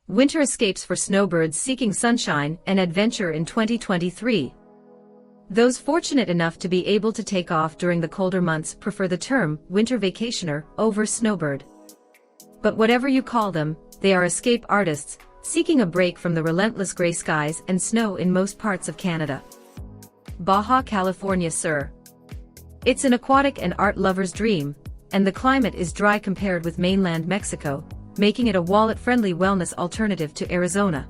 Winter escapes for snowbirds seeking sunshine and adventure in 2023. Those fortunate enough to be able to take off during the colder months prefer the term winter vacationer over snowbird. But whatever you call them, they are escape artists, seeking a break from the relentless gray skies and snow in most parts of Canada. Baja California, sir. It's an aquatic and art lover's dream, and the climate is dry compared with mainland Mexico, making it a wallet-friendly wellness alternative to Arizona.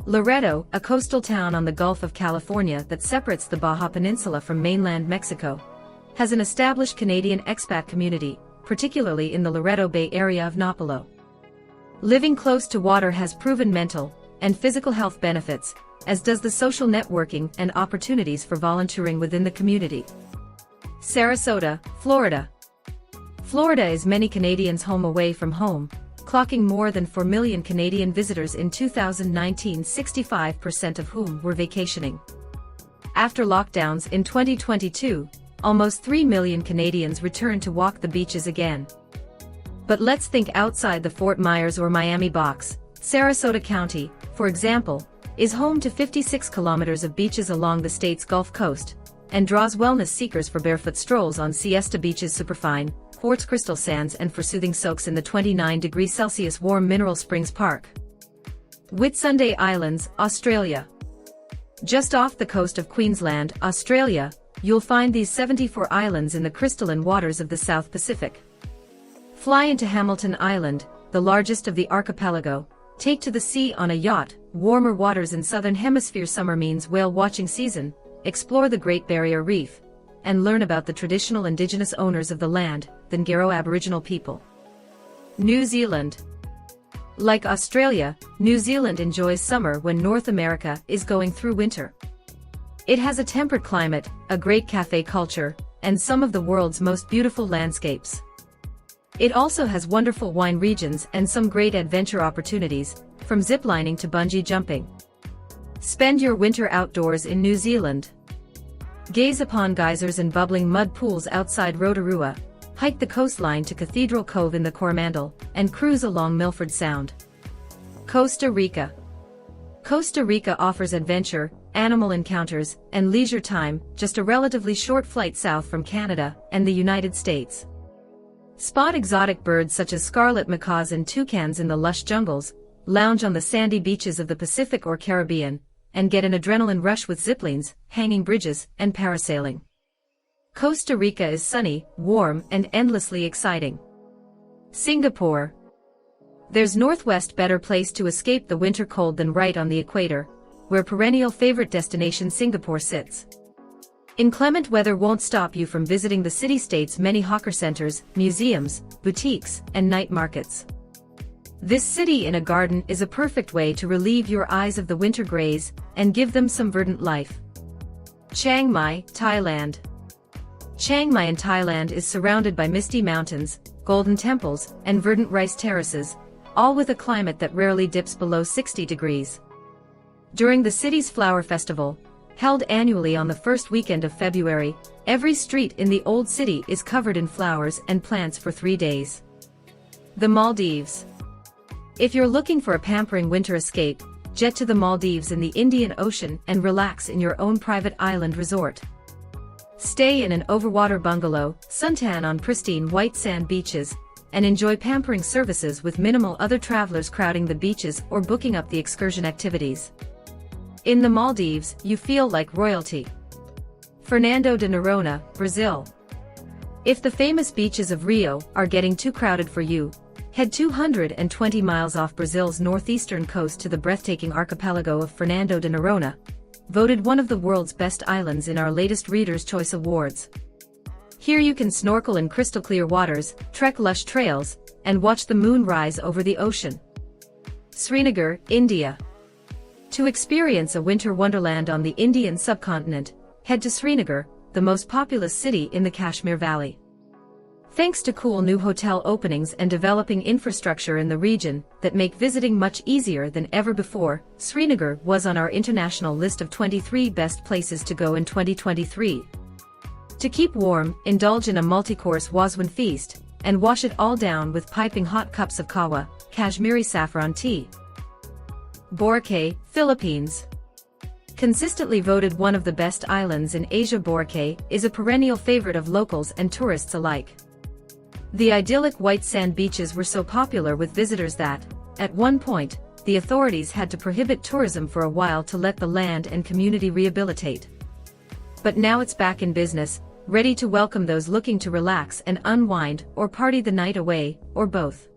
Laredo, a coastal town on the Gulf of California that separates the Baja Peninsula from mainland Mexico, has an established Canadian expat community, particularly in the Loreto Bay area of Napolo. Living close to water has proven mental and physical health benefits, as does the social networking and opportunities for volunteering within the community. Sarasota, Florida. Florida is many Canadians' home away from home, clocking more than 4 million Canadian visitors in 2019, 65% of whom were vacationing. After lockdowns in 2022, almost 3 million Canadians returned to walk the beaches again. But let's think outside the Fort Myers or Miami box. Sarasota County, for example, is home to 56 kilometers of beaches along the state's Gulf Coast, and draws wellness seekers for barefoot strolls on Siesta Beach's superfine, quartz crystal sands and for soothing soaks in the 29°C warm Mineral Springs Park. Whitsunday Islands, Australia. Just off the coast of Queensland, Australia, you'll find these 74 islands in the crystalline waters of the South Pacific. Fly into Hamilton Island, the largest of the archipelago, take to the sea on a yacht. Warmer waters in southern hemisphere summer means whale watching season, explore the Great Barrier Reef, and learn about the traditional indigenous owners of the land, the Ngaro Aboriginal people. New Zealand. Like Australia, New Zealand enjoys summer when North America is going through winter. It has a temperate climate, a great cafe culture, and some of the world's most beautiful landscapes. It also has wonderful wine regions and some great adventure opportunities, from ziplining to bungee jumping. Spend your winter outdoors in New Zealand. Gaze upon geysers and bubbling mud pools outside Rotorua, hike the coastline to Cathedral Cove in the Coromandel, and cruise along Milford Sound. Costa Rica. Costa Rica offers adventure, animal encounters, and leisure time, just a relatively short flight south from Canada and the United States. Spot exotic birds such as scarlet macaws and toucans in the lush jungles, lounge on the sandy beaches of the Pacific or Caribbean, and get an adrenaline rush with ziplines, hanging bridges, and parasailing. Costa Rica is sunny, warm, and endlessly exciting. Singapore. There's northwest better place to escape the winter cold than right on the equator, where perennial favorite destination Singapore sits. Inclement weather won't stop you from visiting the city-state's many hawker centers, museums, boutiques, and night markets. This city in a garden is a perfect way to relieve your eyes of the winter grays and give them some verdant life. Chiang Mai, Thailand. Chiang Mai in Thailand is surrounded by misty mountains, golden temples, and verdant rice terraces, all with a climate that rarely dips below 60 degrees. During the city's flower festival, held annually on the first weekend of February, every street in the old city is covered in flowers and plants for 3 days. The Maldives. If you're looking for a pampering winter escape, jet to the Maldives in the Indian Ocean and relax in your own private island resort. Stay in an overwater bungalow, suntan on pristine white sand beaches, and enjoy pampering services with minimal other travelers crowding the beaches or booking up the excursion activities. In the Maldives, you feel like royalty. Fernando de Noronha, Brazil. If the famous beaches of Rio are getting too crowded for you, head 220 miles off Brazil's northeastern coast to the breathtaking archipelago of Fernando de Noronha, voted one of the world's best islands in our latest Reader's Choice Awards. Here you can snorkel in crystal-clear waters, trek lush trails, and watch the moon rise over the ocean. Srinagar, India. To experience a winter wonderland on the Indian subcontinent, head to Srinagar, the most populous city in the Kashmir Valley. Thanks to cool new hotel openings and developing infrastructure in the region that make visiting much easier than ever before, Srinagar was on our international list of 23 best places to go in 2023. To keep warm, indulge in a multi-course Wazwan feast, and wash it all down with piping hot cups of kawa, Kashmiri saffron tea, Boracay, Philippines. Consistently voted one of the best islands in Asia, Boracay is a perennial favorite of locals and tourists alike. The idyllic white sand beaches were so popular with visitors that, at one point, the authorities had to prohibit tourism for a while to let the land and community rehabilitate. But now it's back in business, ready to welcome those looking to relax and unwind or party the night away, or both.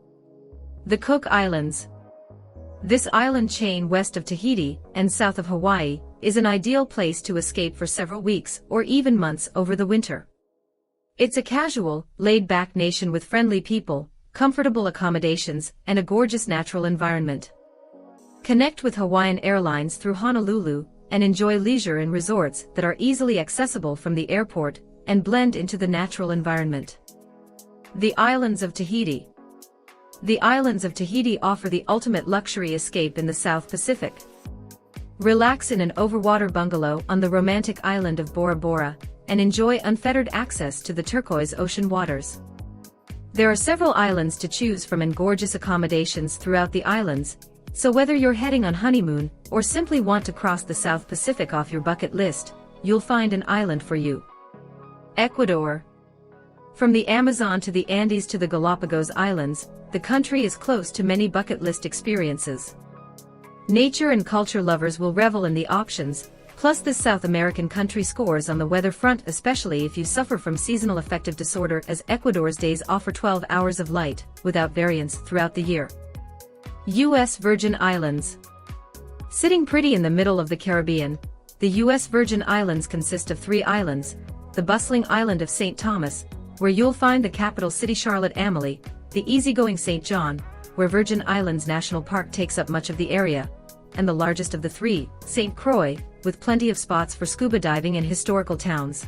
The Cook Islands. This island chain west of Tahiti and south of Hawaii is an ideal place to escape for several weeks or even months over the winter. It's a casual, laid-back nation with friendly people, comfortable accommodations, and a gorgeous natural environment. Connect with Hawaiian Airlines through Honolulu and enjoy leisure in resorts that are easily accessible from the airport and blend into the natural environment. The Islands of Tahiti. The islands of Tahiti offer the ultimate luxury escape in the South Pacific. Relax in an overwater bungalow on the romantic island of Bora Bora and enjoy unfettered access to the turquoise ocean waters. There are several islands to choose from and gorgeous accommodations throughout the islands, so whether you're heading on honeymoon or simply want to cross the South Pacific off your bucket list, you'll find an island for you. Ecuador. From the Amazon to the Andes to the Galapagos Islands, the country is close to many bucket list experiences. Nature and culture lovers will revel in the options, plus this South American country scores on the weather front, especially if you suffer from seasonal affective disorder, as Ecuador's days offer 12 hours of light, without variance, throughout the year. U.S. Virgin Islands. Sitting pretty in the middle of the Caribbean, the U.S. Virgin Islands consist of 3 islands: the bustling island of St. Thomas, where you'll find the capital city Charlotte Amalie, the easygoing St. John, where Virgin Islands National Park takes up much of the area, and the largest of the 3, St. Croix, with plenty of spots for scuba diving and historical towns.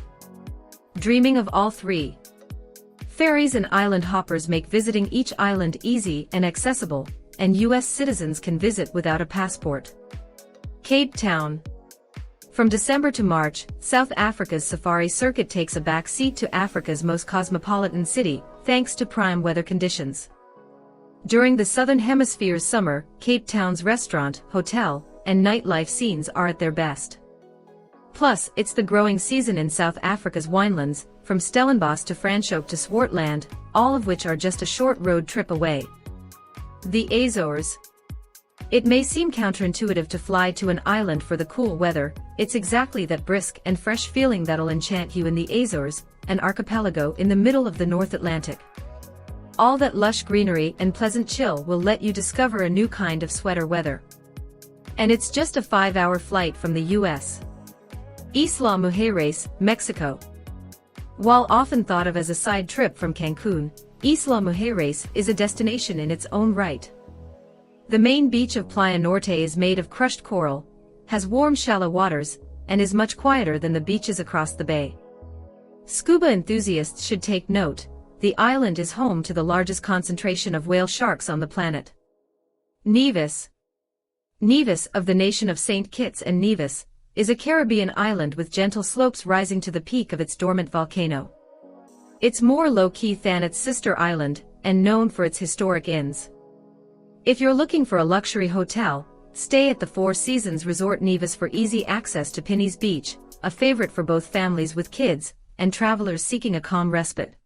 Dreaming of all 3? Ferries and island hoppers make visiting each island easy and accessible, and U.S. citizens can visit without a passport. Cape Town. From December to March, South Africa's safari circuit takes a back seat to Africa's most cosmopolitan city, thanks to prime weather conditions. During the Southern Hemisphere's summer, Cape Town's restaurant, hotel, and nightlife scenes are at their best. Plus, it's the growing season in South Africa's winelands, from Stellenbosch to Franschhoek to Swartland, all of which are just a short road trip away. The Azores. It may seem counterintuitive to fly to an island for the cool weather. It's exactly that brisk and fresh feeling that'll enchant you in the Azores, an archipelago in the middle of the North Atlantic. All that lush greenery and pleasant chill will let you discover a new kind of sweater weather. And it's just a 5-hour flight from the U.S. Isla Mujeres, Mexico. While often thought of as a side trip from Cancun, Isla Mujeres is a destination in its own right. The main beach of Playa Norte is made of crushed coral, has warm shallow waters, and is much quieter than the beaches across the bay. Scuba enthusiasts should take note: the island is home to the largest concentration of whale sharks on the planet. Nevis. Nevis, of the nation of St. Kitts and Nevis, is a Caribbean island with gentle slopes rising to the peak of its dormant volcano. It's more low-key than its sister island, and known for its historic inns. If you're looking for a luxury hotel, stay at the Four Seasons Resort Nevis for easy access to Piney's Beach, a favorite for both families with kids and travelers seeking a calm respite.